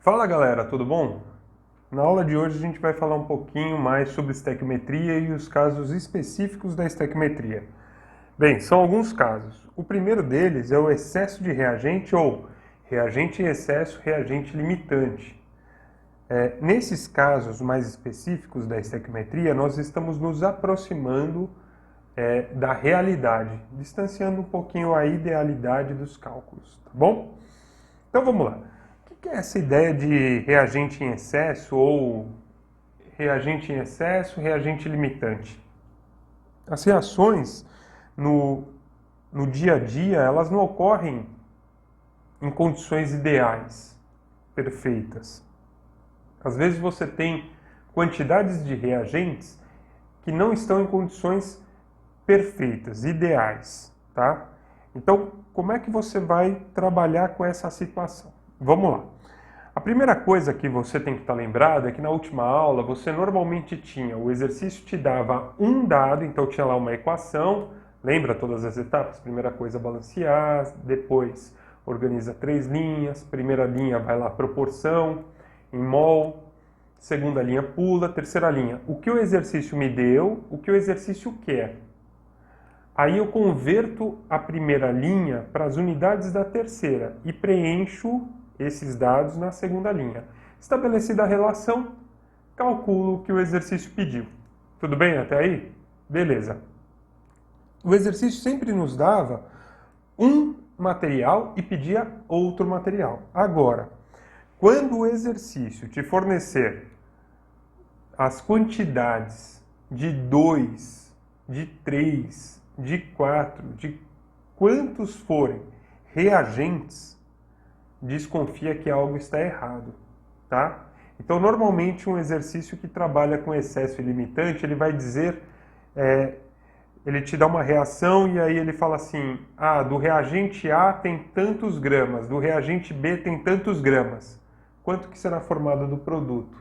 Fala galera, tudo bom? Na aula de hoje a gente vai falar um pouquinho mais sobre estequiometria e os casos específicos da estequiometria. Bem, são alguns casos. O primeiro deles é o excesso de reagente ou reagente em excesso, reagente limitante. Nesses casos mais específicos da estequiometria, nós estamos nos aproximando da realidade, distanciando um pouquinho a idealidade dos cálculos, tá bom? Então vamos lá. O que é essa ideia de reagente em excesso ou reagente limitante? As reações no, no dia a dia, elas não ocorrem em condições ideais, perfeitas. Às vezes você tem quantidades de reagentes que não estão em condições perfeitas, ideais, tá? Então, como é que você vai trabalhar com essa situação? Vamos lá. A primeira coisa que você tem que estar lembrado é que na última aula você normalmente tinha, o exercício te dava um dado, então tinha lá uma equação, lembra todas as etapas? Primeira coisa, balancear, depois organiza 3 linhas, primeira linha vai lá proporção, em mol, segunda linha pula, terceira linha. O que o exercício me deu, o que o exercício quer. Aí eu converto a primeira linha para as unidades da terceira e preencho esses dados na segunda linha. Estabelecida a relação, calculo o que o exercício pediu. Tudo bem até aí? Beleza. O exercício sempre nos dava um material e pedia outro material. Agora, quando o exercício te fornecer as quantidades de 2, de 3, de 4, de quantos forem reagentes, desconfia que algo está errado, tá? Então, normalmente, um exercício que trabalha com excesso ilimitante, ele vai dizer, ele te dá uma reação e aí ele fala assim, do reagente A tem tantos gramas, do reagente B tem tantos gramas. Quanto que será formado do produto?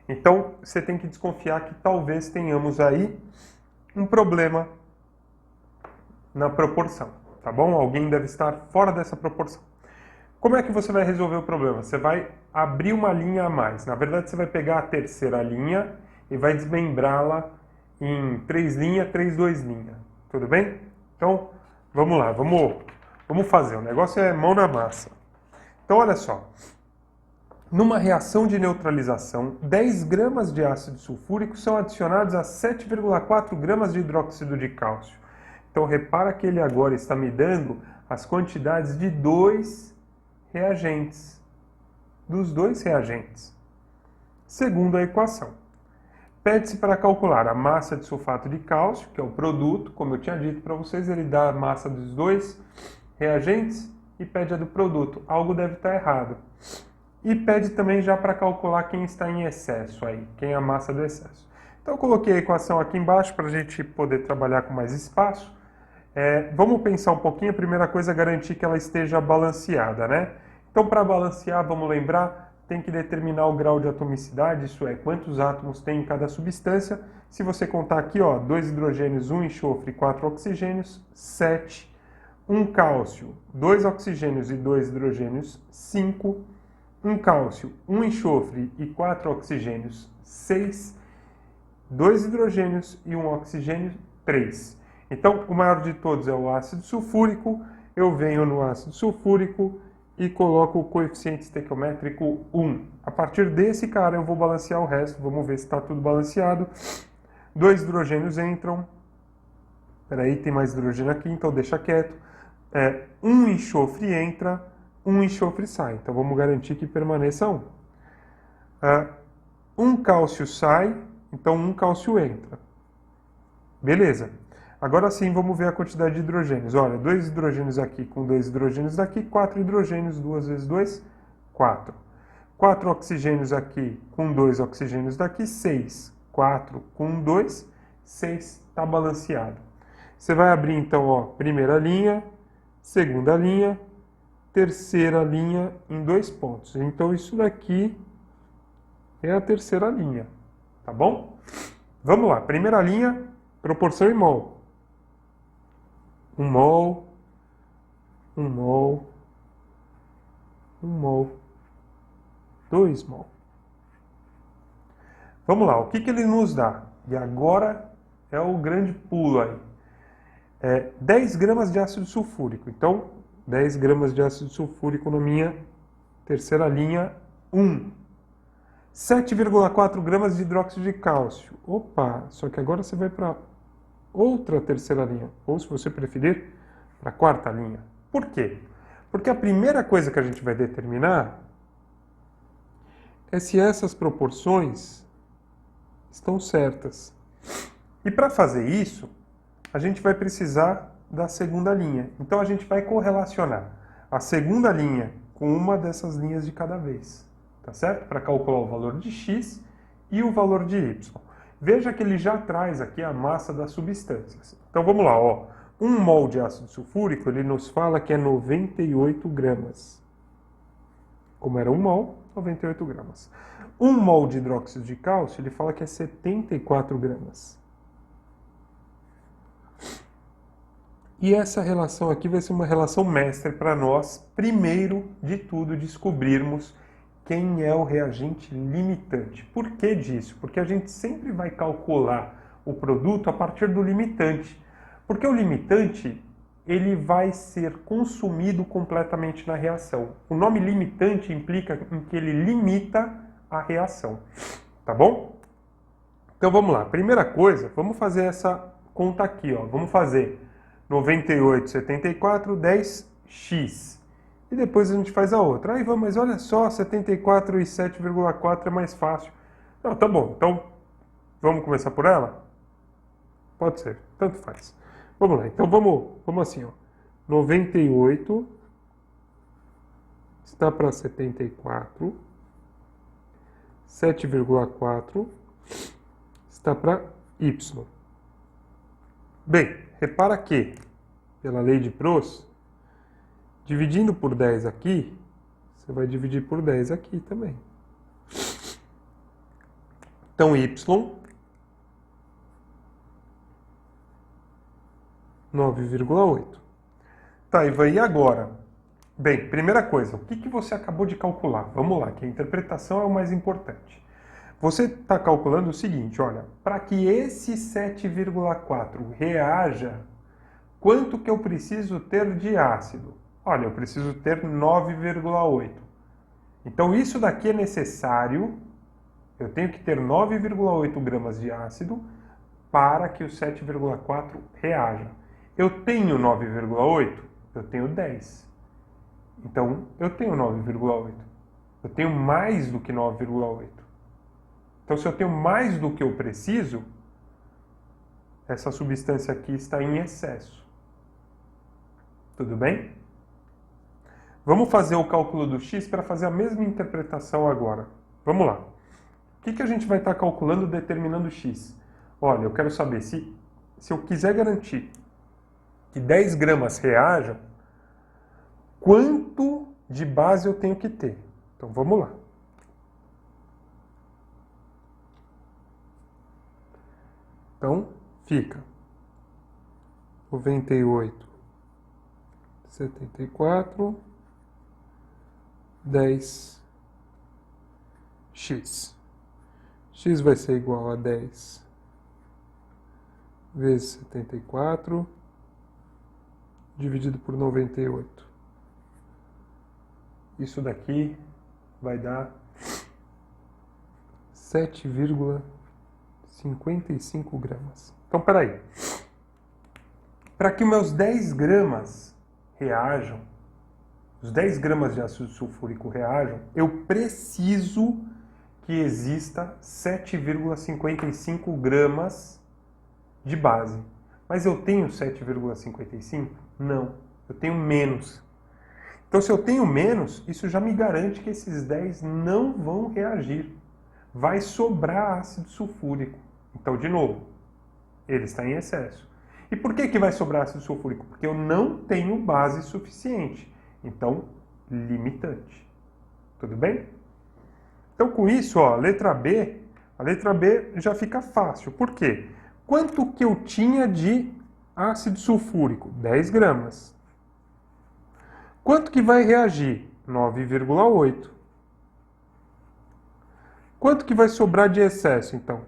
Então, você tem que desconfiar que talvez tenhamos aí um problema na proporção, tá bom? Alguém deve estar fora dessa proporção. Como é que você vai resolver o problema? Você vai abrir uma linha a mais. Na verdade, você vai pegar a terceira linha e vai desmembrá-la em 3 linhas, 3, 2 linhas. Tudo bem? Então, vamos lá, vamos fazer. O negócio é mão na massa. Então, olha só. Numa reação de neutralização, 10 gramas de ácido sulfúrico são adicionados a 7,4 gramas de hidróxido de cálcio. Então, repara que ele agora está me dando as quantidades de dois reagentes, dos dois reagentes. Segundo a equação, pede-se para calcular a massa de sulfato de cálcio, que é o produto, como eu tinha dito para vocês, ele dá a massa dos dois reagentes e pede a do produto. Algo deve estar errado. E pede também já para calcular quem está em excesso aí, quem é a massa do excesso. Então eu coloquei a equação aqui embaixo para a gente poder trabalhar com mais espaço. Vamos pensar um pouquinho, a primeira coisa é garantir que ela esteja balanceada, né? Então para balancear, vamos lembrar, tem que determinar o grau de atomicidade, isso é, quantos átomos tem em cada substância. Se você contar aqui, ó, 2 hidrogênios, 1 enxofre e 4 oxigênios, 7. 1 cálcio, 2 oxigênios e 2 hidrogênios, 5. 1 cálcio, 1 enxofre e 4 oxigênios, 6. 2 hidrogênios e 1 oxigênio, 3. Então, o maior de todos é o ácido sulfúrico. Eu venho no ácido sulfúrico e coloco o coeficiente estequiométrico 1. A partir desse cara eu vou balancear o resto. Vamos ver se está tudo balanceado. 2 hidrogênios entram. Peraí, tem mais hidrogênio aqui, então deixa quieto. 1 enxofre entra. 1 enxofre sai. Então vamos garantir que permaneça 1. 1 cálcio sai, então 1 cálcio entra. Beleza. Agora sim vamos ver a quantidade de hidrogênios. Olha, 2 hidrogênios aqui com 2 hidrogênios daqui, 4 hidrogênios, 2 vezes 2, 4. 4 oxigênios aqui com 2 oxigênios daqui, 6. 4 com 2, 6. Está balanceado. Você vai abrir então, ó, primeira linha, segunda linha, terceira linha em 2 pontos. Então isso daqui é a terceira linha, tá bom? Vamos lá, primeira linha, proporção em mol. 1 mol, 1 mol, 1 mol. 2 mol. Vamos lá, o que ele nos dá? E agora é o grande pulo aí. 10 gramas de ácido sulfúrico. Então, 10 gramas de ácido sulfúrico na minha terceira linha 1. 7,4 gramas de hidróxido de cálcio. Opa, só que agora você vai para outra terceira linha. Ou, se você preferir, para a quarta linha. Por quê? Porque a primeira coisa que a gente vai determinar é se essas proporções estão certas. E para fazer isso, a gente vai precisar da segunda linha. Então a gente vai correlacionar a segunda linha com uma dessas linhas de cada vez. Tá certo? Para calcular o valor de x e o valor de y. Veja que ele já traz aqui a massa das substâncias. Então vamos lá, ó. 1 mol de ácido sulfúrico, ele nos fala que é 98 gramas. Como era 1 mol, 98 gramas. 1 mol de hidróxido de cálcio, ele fala que é 74 gramas. E essa relação aqui vai ser uma relação mestre para nós, primeiro de tudo, descobrirmos quem é o reagente limitante. Por que disso? Porque a gente sempre vai calcular o produto a partir do limitante. Porque o limitante, ele vai ser consumido completamente na reação. O nome limitante implica em que ele limita a reação. Tá bom? Então vamos lá. Primeira coisa, vamos fazer essa conta aqui, ó. Vamos fazer 98, 74, 10x. E depois a gente faz a outra. Aí vamos, mas olha só, 74 e 7,4 é mais fácil. Não, tá bom. Então, vamos começar por ela? Pode ser, tanto faz. Vamos lá, então vamos assim, ó. 98 está para 74. 7,4 está para y. Bem, repara que, pela lei de Proust, dividindo por 10 aqui, você vai dividir por 10 aqui também. Então, y, 9,8. Tá, e agora? Bem, primeira coisa, o que você acabou de calcular? Vamos lá, que a interpretação é o mais importante. Você está calculando o seguinte, olha, para que esse 7,4 reaja, quanto que eu preciso ter de ácido? Olha, eu preciso ter 9,8. Então isso daqui é necessário, eu tenho que ter 9,8 gramas de ácido para que o 7,4 reaja. Eu tenho 9,8? Eu tenho 10. Então eu tenho 9,8. Eu tenho mais do que 9,8. Então, se eu tenho mais do que eu preciso, essa substância aqui está em excesso. Tudo bem? Vamos fazer o cálculo do x para fazer a mesma interpretação agora. Vamos lá. O que a gente vai estar calculando determinando x? Olha, eu quero saber se eu quiser garantir que 10 gramas reajam, quanto de base eu tenho que ter? Então, vamos lá. Então, fica 98, 74, 10x. X vai ser igual a 10 vezes 74, dividido por 98. Isso daqui vai dar 7,55 gramas. Então, peraí. Para que meus 10 gramas reajam, os 10 gramas de ácido sulfúrico reajam, eu preciso que exista 7,55 gramas de base. Mas eu tenho 7,55? Não, eu tenho menos. Então, se eu tenho menos, isso já me garante que esses 10 não vão reagir. Vai sobrar ácido sulfúrico. Então, de novo, ele está em excesso. E por que vai sobrar ácido sulfúrico? Porque eu não tenho base suficiente. Então, limitante. Tudo bem? Então, com isso, ó, a letra B já fica fácil. Por quê? Quanto que eu tinha de ácido sulfúrico? 10 gramas. Quanto que vai reagir? 9,8. Quanto que vai sobrar de excesso, então?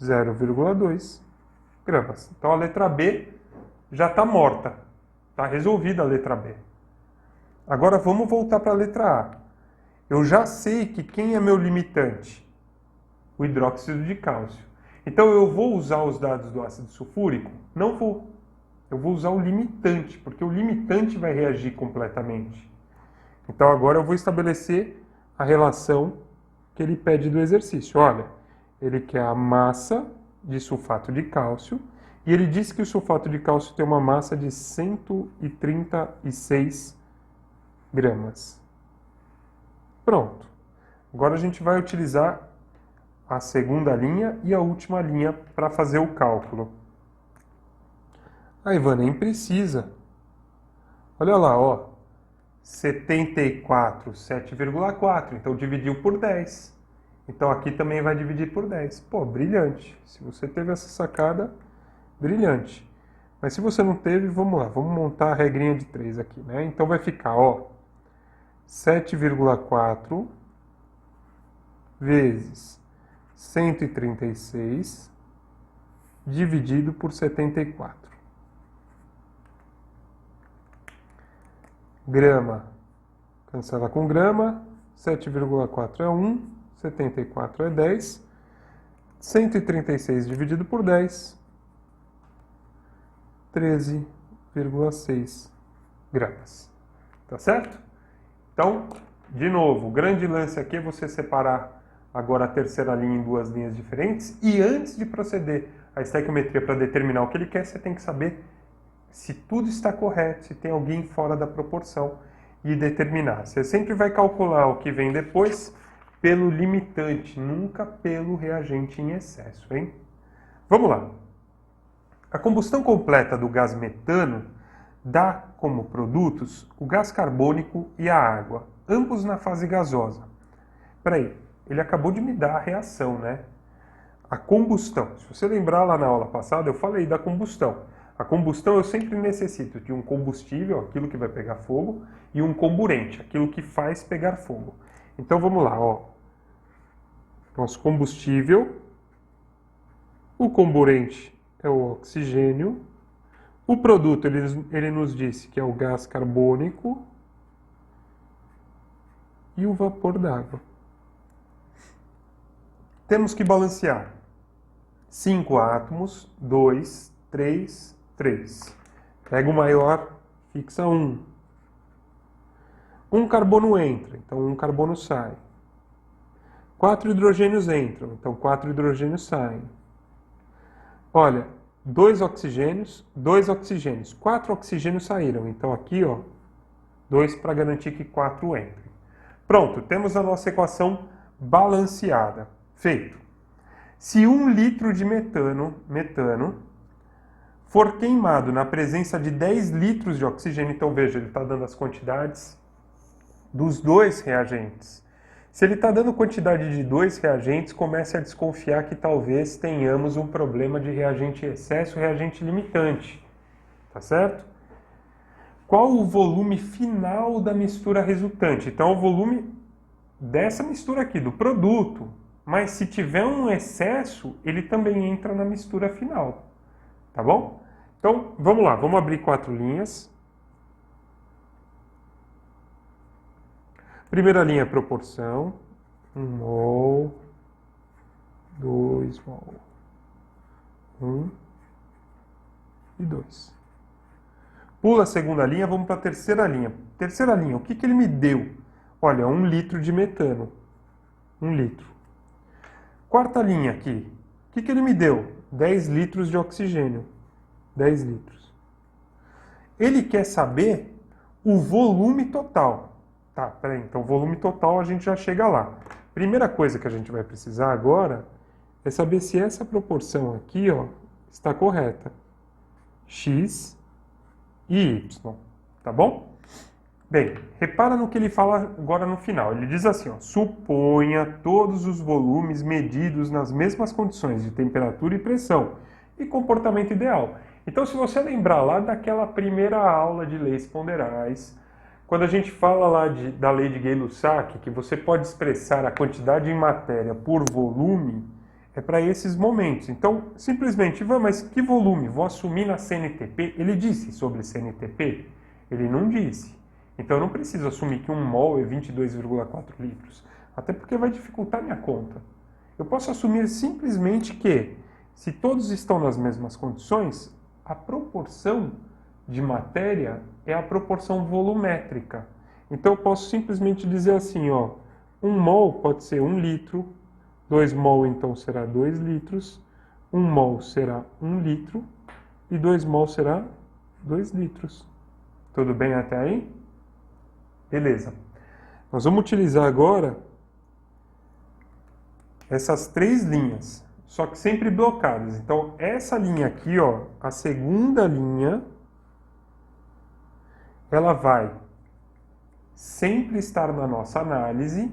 0,2 gramas. Então, a letra B já está morta. Está resolvida a letra B. Agora, vamos voltar para a letra A. Eu já sei que quem é meu limitante? O hidróxido de cálcio. Então, eu vou usar os dados do ácido sulfúrico? Não vou. Eu vou usar o limitante, porque o limitante vai reagir completamente. Então, agora eu vou estabelecer a relação que ele pede do exercício. Olha, ele quer a massa de sulfato de cálcio e ele diz que o sulfato de cálcio tem uma massa de 136 gramas. Pronto. Agora a gente vai utilizar a segunda linha e a última linha para fazer o cálculo. A Ivana, nem precisa. Olha lá, ó. 74, 7,4. Então dividiu por 10. Então aqui também vai dividir por 10. Pô, brilhante. Se você teve essa sacada, brilhante. Mas se você não teve, vamos lá. Vamos montar a regrinha de 3 aqui, né? Então vai ficar, ó. 7,4 vezes 136 dividido por 74. Grama, cancela com grama, 7,4 é 1, 74 é 10, 136 dividido por 10, 13,6 gramas. Tá certo? Então, de novo, o grande lance aqui é você separar agora a terceira linha em duas linhas diferentes e antes de proceder à estequiometria para determinar o que ele quer, você tem que saber se tudo está correto, se tem alguém fora da proporção e determinar. Você sempre vai calcular o que vem depois pelo limitante, nunca pelo reagente em excesso, hein? Vamos lá. A combustão completa do gás metano dá como produtos o gás carbônico e a água, ambos na fase gasosa. Peraí, ele acabou de me dar a reação, né? A combustão. Se você lembrar lá na aula passada, eu falei da combustão. A combustão eu sempre necessito de um combustível, aquilo que vai pegar fogo, e um comburente, aquilo que faz pegar fogo. Então vamos lá, ó. Nosso combustível, o comburente é o oxigênio, o produto ele nos disse que é o gás carbônico e o vapor d'água. Temos que balancear 5 átomos, 2, 3, 3. Pega o maior, fixa 1. Um carbono entra, então um carbono sai. 4 hidrogênios entram, então 4 hidrogênios saem. Olha, 2 oxigênios, 2 oxigênios. 4 oxigênios saíram, então aqui, ó, 2 para garantir que 4 entrem. Pronto, temos a nossa equação balanceada. Feito. Se 1 litro de metano for queimado na presença de 10 litros de oxigênio, então veja, ele está dando as quantidades dos dois reagentes. Se ele está dando quantidade de 2 reagentes, comece a desconfiar que talvez tenhamos um problema de reagente em excesso, reagente limitante. Tá certo? Qual o volume final da mistura resultante? Então, o volume dessa mistura aqui, do produto. Mas se tiver um excesso, ele também entra na mistura final. Tá bom? Então, vamos lá. Vamos abrir 4 linhas. Primeira linha é proporção. 1 mol. 2 mol. 1 e 2. Pula a segunda linha, vamos para a terceira linha. Terceira linha, o que ele me deu? Olha, 1 litro de metano. 1 litro. Quarta linha aqui, o que ele me deu? 10 litros de oxigênio. 10 litros. Ele quer saber o volume total. Tá, peraí, então o volume total a gente já chega lá. Primeira coisa que a gente vai precisar agora é saber se essa proporção aqui, ó, está correta. X e Y, tá bom? Bem, repara no que ele fala agora no final. Ele diz assim, ó, suponha todos os volumes medidos nas mesmas condições de temperatura e pressão e comportamento ideal. Então, se você lembrar lá daquela primeira aula de leis ponderais, Quando a gente fala lá da lei de Gay-Lussac, que você pode expressar a quantidade em matéria por volume, é para esses momentos. Então, simplesmente, mas que volume? Vou assumir na CNTP. Ele disse sobre CNTP? Ele não disse. Então, eu não preciso assumir que 1 mol é 22,4 litros. Até porque vai dificultar minha conta. Eu posso assumir simplesmente que, se todos estão nas mesmas condições, a proporção de matéria é a proporção volumétrica. Então, eu posso simplesmente dizer assim, ó, 1 mol pode ser 1 litro, 2 mol então será 2 litros, 1 mol será 1 litro e 2 mol será 2 litros. Tudo bem até aí? Beleza. Nós vamos utilizar agora essas 3 linhas, só que sempre blocadas. Então, essa linha aqui, ó, a segunda linha, ela vai sempre estar na nossa análise,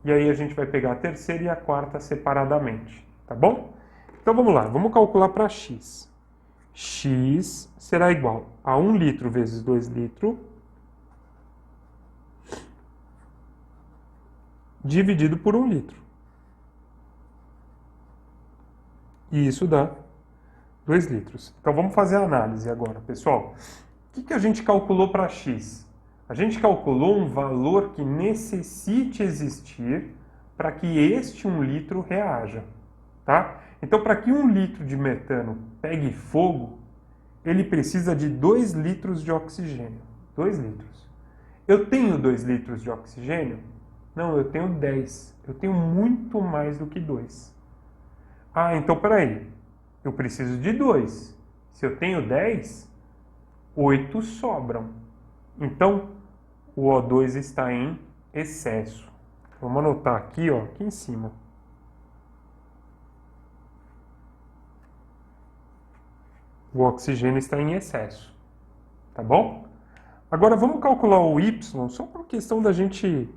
e aí a gente vai pegar a terceira e a quarta separadamente, tá bom? Então vamos lá, vamos calcular para x. X será igual a 1 litro vezes 2 litros, dividido por 1 litro. E isso dá 2 litros. Então vamos fazer a análise agora, pessoal. O que a gente calculou para x? A gente calculou um valor que necessite existir para que este 1 litro reaja, tá? Então, para que 1 litro de metano pegue fogo, ele precisa de 2 litros de oxigênio. 2 litros. Eu tenho 2 litros de oxigênio? Não, eu tenho 10. Eu tenho muito mais do que 2. Ah, então peraí. Eu preciso de 2. Se eu tenho 10, 8 sobram. Então, o O2 está em excesso. Vamos anotar aqui, ó, aqui em cima. O oxigênio está em excesso. Tá bom? Agora vamos calcular o Y, só por questão da gente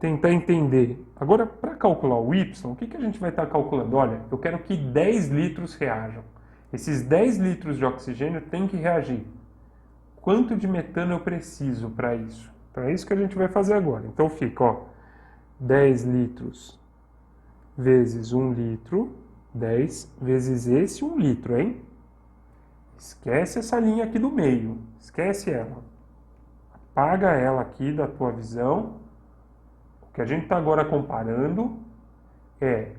tentar entender. Agora, para calcular o Y, o que a gente vai estar calculando? Olha, eu quero que 10 litros reajam. Esses 10 litros de oxigênio têm que reagir. Quanto de metano eu preciso para isso? Então é isso que a gente vai fazer agora. Então fica, ó, 10 litros vezes 1 litro, 10 vezes esse 1 litro, hein? Esquece essa linha aqui do meio, esquece ela. Apaga ela aqui da tua visão. O que a gente está agora comparando é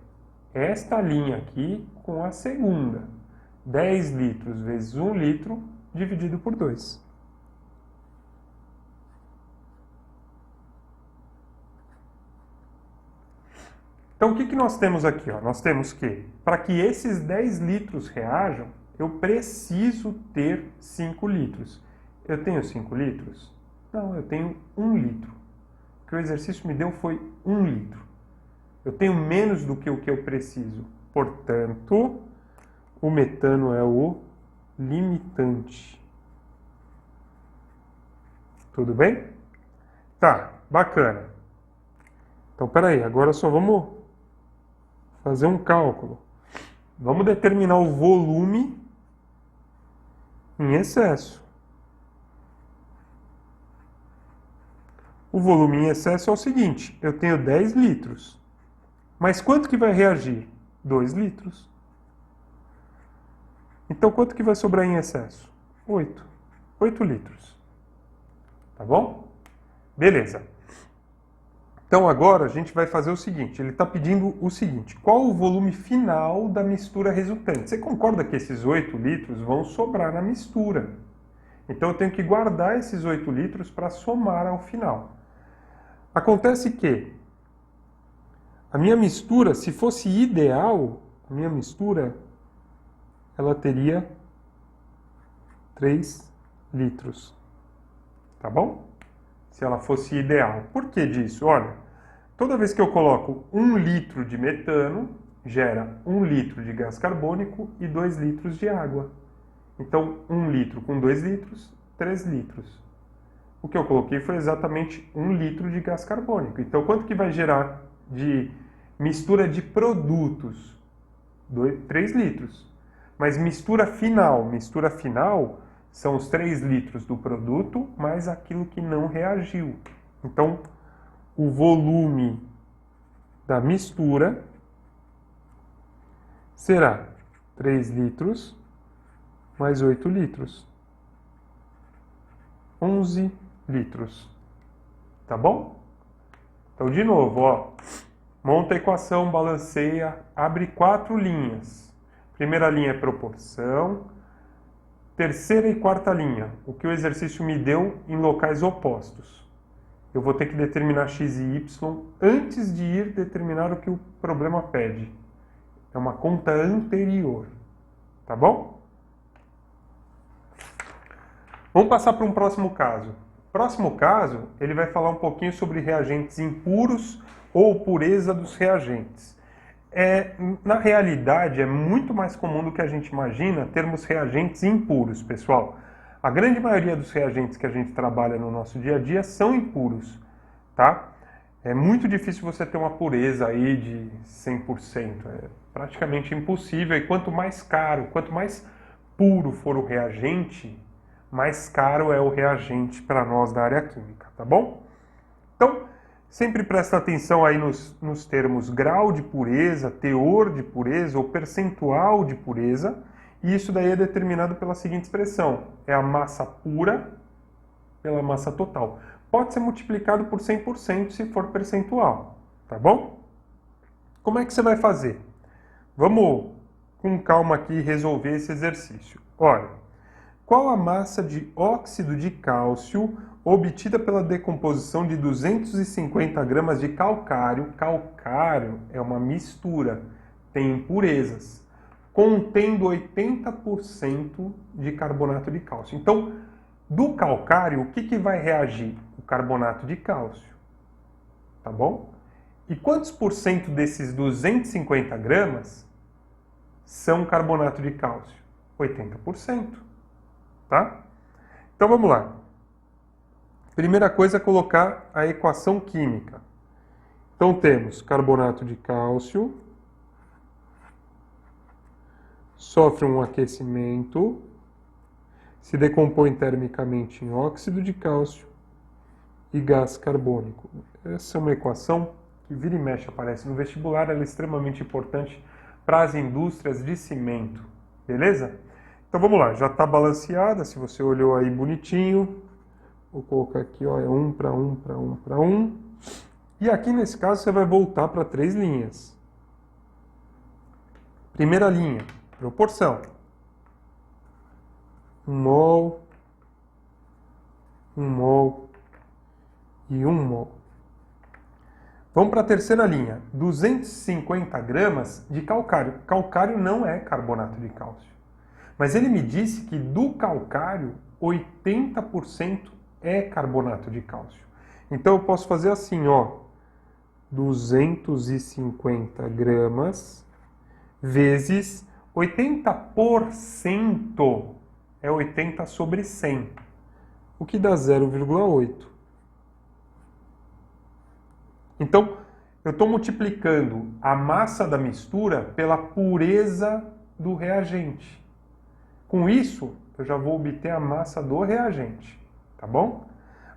esta linha aqui com a segunda. 10 litros vezes 1 litro dividido por 2. Então, o que nós temos aqui? Ó? Nós temos que, para que esses 10 litros reajam, eu preciso ter 5 litros. Eu tenho 5 litros? Não, eu tenho 1 litro. O que o exercício me deu foi 1 litro. Eu tenho menos do que o que eu preciso. Portanto, o metano é o limitante. Tudo bem? Tá, bacana. Então, peraí, agora só vamos fazer um cálculo. Vamos determinar o volume em excesso. O volume em excesso é o seguinte, eu tenho 10 litros. Mas quanto que vai reagir? 2 litros. Então, quanto que vai sobrar em excesso? 8. 8 litros. Tá bom? Beleza. Então, agora a gente vai fazer o seguinte. Ele está pedindo o seguinte. Qual o volume final da mistura resultante? Você concorda que esses 8 litros vão sobrar na mistura? Então, eu tenho que guardar esses 8 litros para somar ao final. Acontece que a minha mistura, se fosse ideal, a minha mistura, ela teria 3 litros. Tá bom? Se ela fosse ideal. Por que disso? Olha, toda vez que eu coloco 1 litro de metano, gera 1 litro de gás carbônico e 2 litros de água. Então, 1 litro com 2 litros, 3 litros. O que eu coloquei foi exatamente 1 litro de gás carbônico. Então, quanto que vai gerar de mistura de produtos? 3 litros. Mas mistura final São os 3 litros do produto mais aquilo que não reagiu. Então, o volume da mistura será 3 litros mais 8 litros. 11 litros. Tá bom? Então, de novo, ó. Monta a equação, balanceia, abre 4 linhas. Primeira linha é proporção. Terceira e quarta linha, o que o exercício me deu em locais opostos. Eu vou ter que determinar x e y antes de ir determinar o que o problema pede. É uma conta anterior. Tá bom? Vamos passar para um próximo caso. Próximo caso, ele vai falar um pouquinho sobre reagentes impuros ou pureza dos reagentes. Na realidade, é muito mais comum do que a gente imagina termos reagentes impuros, pessoal. A grande maioria dos reagentes que a gente trabalha no nosso dia a dia são impuros, tá? É muito difícil você ter uma pureza aí de 100%. É praticamente impossível. E quanto mais caro, quanto mais puro for o reagente, mais caro é o reagente para nós da área química, tá bom? Então, sempre presta atenção aí nos termos grau de pureza, teor de pureza ou percentual de pureza. E isso daí é determinado pela seguinte expressão. É a massa pura pela massa total. Pode ser multiplicado por 100% se for percentual, tá bom? Como é que você vai fazer? Vamos com calma aqui resolver esse exercício. Olha, qual a massa de óxido de cálcio obtida pela decomposição de 250 gramas de calcário? Calcário é uma mistura, tem impurezas, contendo 80% de carbonato de cálcio. Então, do calcário, o que vai reagir? O carbonato de cálcio, tá bom? E quantos por cento desses 250 gramas são carbonato de cálcio? 80%, tá? Então, vamos lá. Primeira coisa é colocar a equação química. Então, temos carbonato de cálcio, sofre um aquecimento, se decompõe termicamente em óxido de cálcio e gás carbônico. Essa é uma equação que vira e mexe aparece no vestibular, ela é extremamente importante para as indústrias de cimento, beleza? Então vamos lá, já está balanceada, se você olhou aí bonitinho, vou colocar aqui, ó, é 1 para 1 para 1 para 1, e aqui nesse caso você vai voltar para 3 linhas. Primeira linha, proporção. 1 mol e 1 mol. Vamos para a terceira linha, 250 gramas de calcário. Calcário não é carbonato de cálcio. Mas ele me disse que do calcário, 80% é carbonato de cálcio. Então eu posso fazer assim, ó, 250 gramas vezes 80% é 80 sobre 100, o que dá 0,8. Então, eu estou multiplicando a massa da mistura pela pureza do reagente. Com isso, eu já vou obter a massa do reagente, tá bom?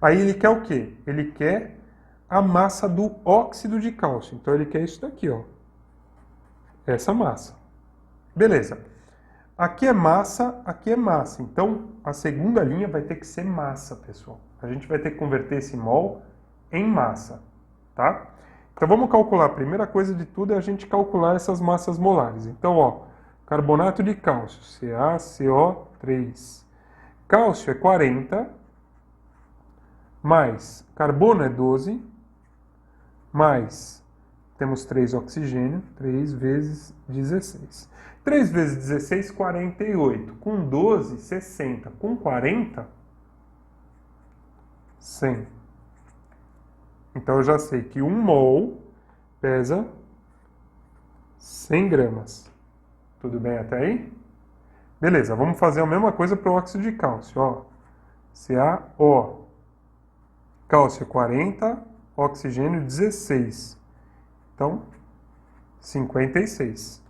Aí ele quer o quê? Ele quer a massa do óxido de cálcio. Então ele quer isso daqui, ó. Essa massa. Beleza. Aqui é massa, aqui é massa. Então a segunda linha vai ter que ser massa, pessoal. A gente vai ter que converter esse mol em massa, tá? Então vamos calcular. A primeira coisa de tudo é a gente calcular essas massas molares. Então, ó, carbonato de cálcio, CaCO3. Cálcio é 40, mais carbono é 12, mais temos 3 oxigênio, 3 vezes 16. 3 vezes 16, 48. Com 12, 60. Com 40, 100. Então eu já sei que 1 mol pesa 100 gramas. Tudo bem até aí? Beleza, vamos fazer a mesma coisa para o óxido de cálcio. Ó. CaO. Cálcio é 40, oxigênio 16. Então, 56.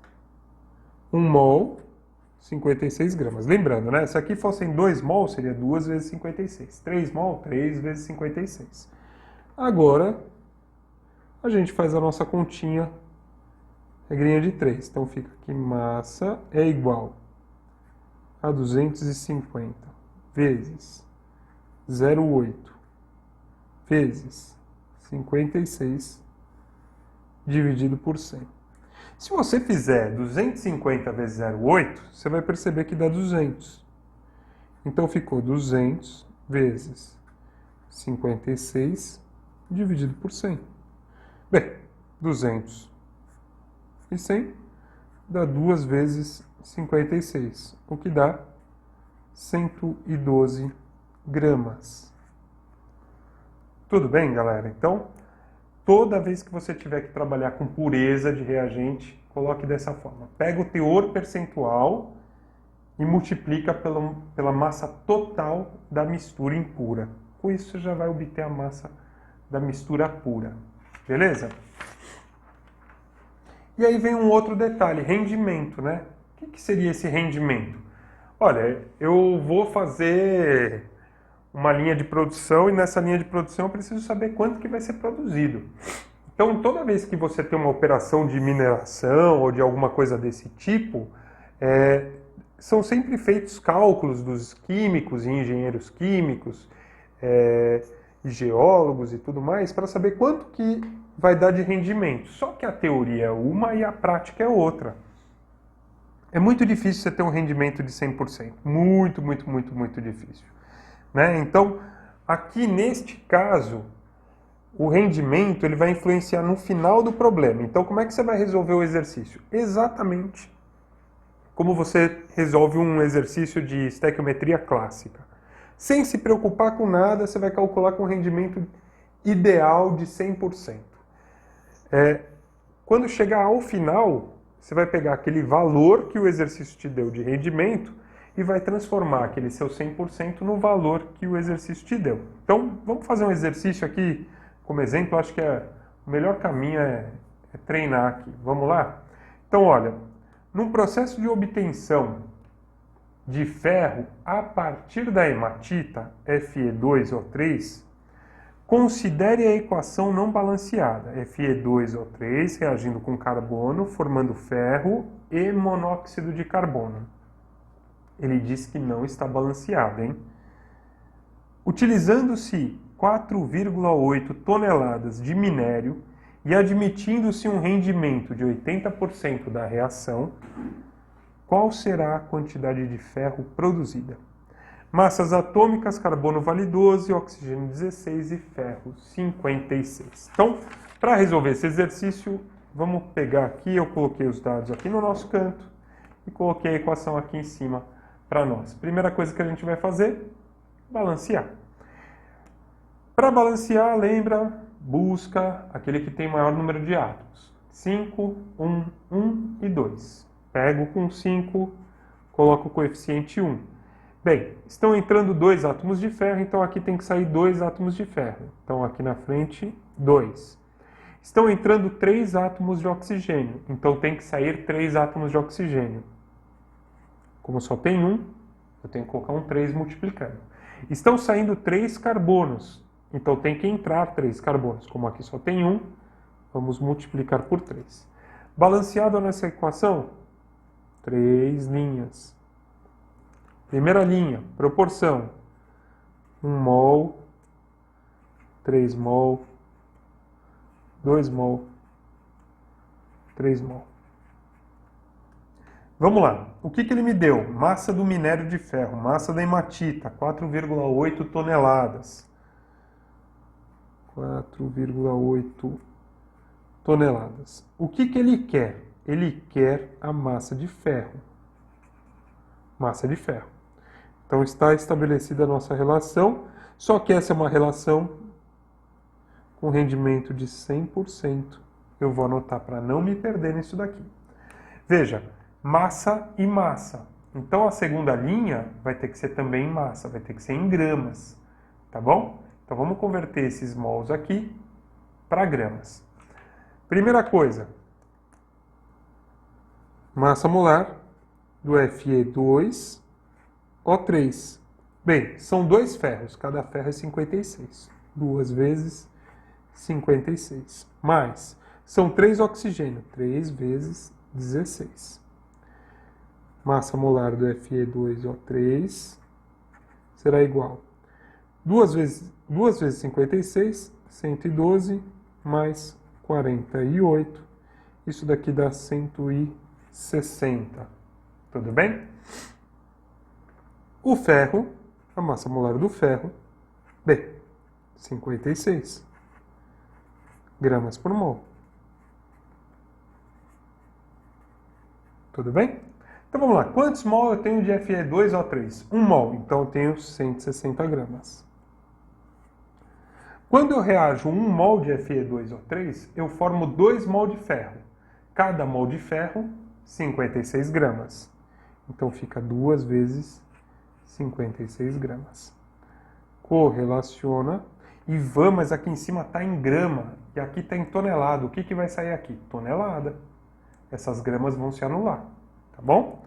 1 mol 56 gramas. Lembrando, né? Se aqui fossem 2 mol, seria 2 vezes 56. 3 mol, 3 vezes 56. Agora, a gente faz a nossa continha, regrinha de 3. Então, fica aqui, massa é igual a 250 vezes 0,8 vezes 56 dividido por 100. Se você fizer 250 vezes 0,8, você vai perceber que dá 200. Então ficou 200 vezes 56 dividido por 100. Bem, 200 e 100 dá 2 vezes 56, o que dá 112 gramas. Tudo bem, galera? Então, toda vez que você tiver que trabalhar com pureza de reagente, coloque dessa forma. Pega o teor percentual e multiplica pela massa total da mistura impura. Com isso, você já vai obter a massa da mistura pura. Beleza? E aí vem um outro detalhe, rendimento, né? O que seria esse rendimento? Olha, eu vou fazer uma linha de produção e nessa linha de produção eu preciso saber quanto que vai ser produzido. Então, toda vez que você tem uma operação de mineração ou de alguma coisa desse tipo, são sempre feitos cálculos dos químicos e engenheiros químicos, e geólogos e tudo mais, para saber quanto que vai dar de rendimento. Só que a teoria é uma e a prática é outra. É muito difícil você ter um rendimento de 100%. Muito, muito, muito, muito difícil. Né? Então, aqui neste caso, o rendimento ele vai influenciar no final do problema. Então, como é que você vai resolver o exercício? Exatamente como você resolve um exercício de estequiometria clássica. Sem se preocupar com nada, você vai calcular com rendimento ideal de 100%. Quando chegar ao final, você vai pegar aquele valor que o exercício te deu de rendimento e vai transformar aquele seu 100% no valor que o exercício te deu. Então, vamos fazer um exercício aqui como exemplo. Acho que o melhor caminho é treinar aqui. Vamos lá? Então, olha, num processo de obtenção de ferro a partir da hematita, Fe2O3, considere a equação não balanceada, Fe2O3 reagindo com carbono, formando ferro e monóxido de carbono. Ele diz que não está balanceado, hein? Utilizando-se 4,8 toneladas de minério e admitindo-se um rendimento de 80% da reação, qual será a quantidade de ferro produzida? Massas atômicas, carbono vale 12, oxigênio 16 e ferro 56. Então, para resolver esse exercício, vamos pegar aqui, eu coloquei os dados aqui no nosso canto e coloquei a equação aqui em cima para nós. Primeira coisa que a gente vai fazer, balancear. Para balancear, lembra, busca aquele que tem maior número de átomos. 5, 1, 1 e 2. Pego com 5, coloco o coeficiente 1. Bem, estão entrando 2 átomos de ferro, então aqui tem que sair 2 átomos de ferro. Então aqui na frente, 2. Estão entrando 3 átomos de oxigênio, então tem que sair 3 átomos de oxigênio. Como só tem 1, eu tenho que colocar um 3 multiplicando. Estão saindo 3 carbonos, então tem que entrar 3 carbonos. Como aqui só tem 1, vamos multiplicar por 3. Balanceado nessa equação, 3 linhas. Primeira linha, proporção, 1 mol, 3 mol, 2 mol, 3 mol. Vamos lá, o que ele me deu? Massa do minério de ferro, massa da hematita, 4,8 toneladas. 4,8 toneladas. O que ele quer? Ele quer a massa de ferro. Massa de ferro. Então está estabelecida a nossa relação, só que essa é uma relação com rendimento de 100%. Eu vou anotar para não me perder nisso daqui. Veja, massa e massa. Então a segunda linha vai ter que ser também em massa, vai ter que ser em gramas, tá bom? Então vamos converter esses mols aqui para gramas. Primeira coisa, massa molar do Fe2O3. Bem, são 2 ferros, cada ferro é 56. 2 vezes 56. Mais, são 3 oxigênio, 3 vezes 16. Massa molar do Fe2O3 será igual 2 vezes 56, 112, mais 48. Isso daqui dá 160. Tudo bem? O ferro, a massa molar do ferro, 56 gramas por mol. Tudo bem? Então vamos lá. Quantos mol eu tenho de Fe2O3? 1 mol. Então eu tenho 160 gramas. Quando eu reajo 1 mol de Fe2O3, eu formo 2 mol de ferro. Cada mol de ferro, 56 gramas. Então fica 2 vezes 56 gramas. Correlaciona. E mas aqui em cima está em grama. E aqui está em tonelada. O que vai sair aqui? Tonelada. Essas gramas vão se anular. Tá bom?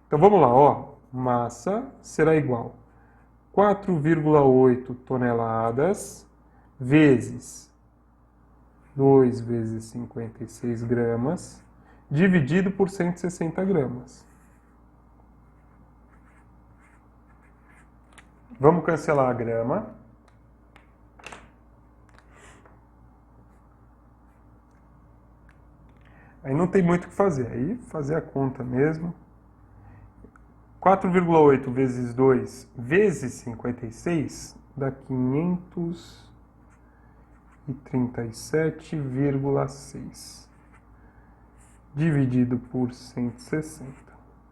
Então vamos lá, ó. Massa será igual a 4,8 toneladas vezes 2 vezes 56 gramas, dividido por 160 gramas. Vamos cancelar a grama. Aí não tem muito o que fazer, aí fazer a conta mesmo. 4,8 vezes 2 vezes 56 dá 537,6. Dividido por 160.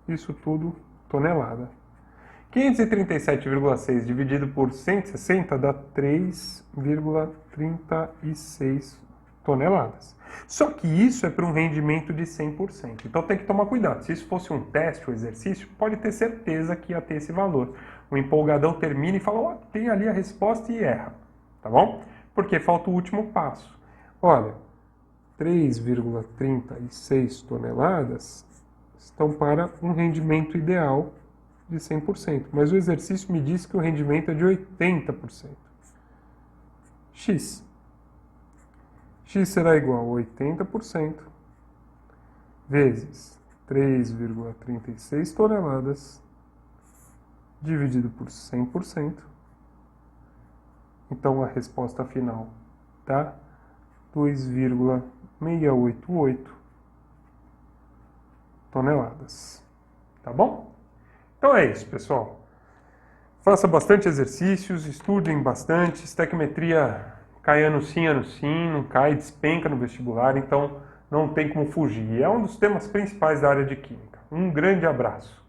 Isso tudo tonelada. 537,6 dividido por 160 dá 3,36 toneladas. Só que isso é para um rendimento de 100%. Então tem que tomar cuidado. Se isso fosse um teste ou exercício, pode ter certeza que ia ter esse valor. O empolgadão termina e fala, tem ali a resposta e erra. Tá bom? Porque falta o último passo. Olha, 3,36 toneladas estão para um rendimento ideal de 100%. Mas o exercício me diz que o rendimento é de 80%. X será igual a 80% vezes 3,36 toneladas dividido por 100%. Então a resposta final dá 2,688 toneladas. Tá bom? Então é isso, pessoal. Faça bastante exercícios, estudem bastante. Estequiometria cai ano sim, não cai, despenca no vestibular, então não tem como fugir. É um dos temas principais da área de Química. Um grande abraço.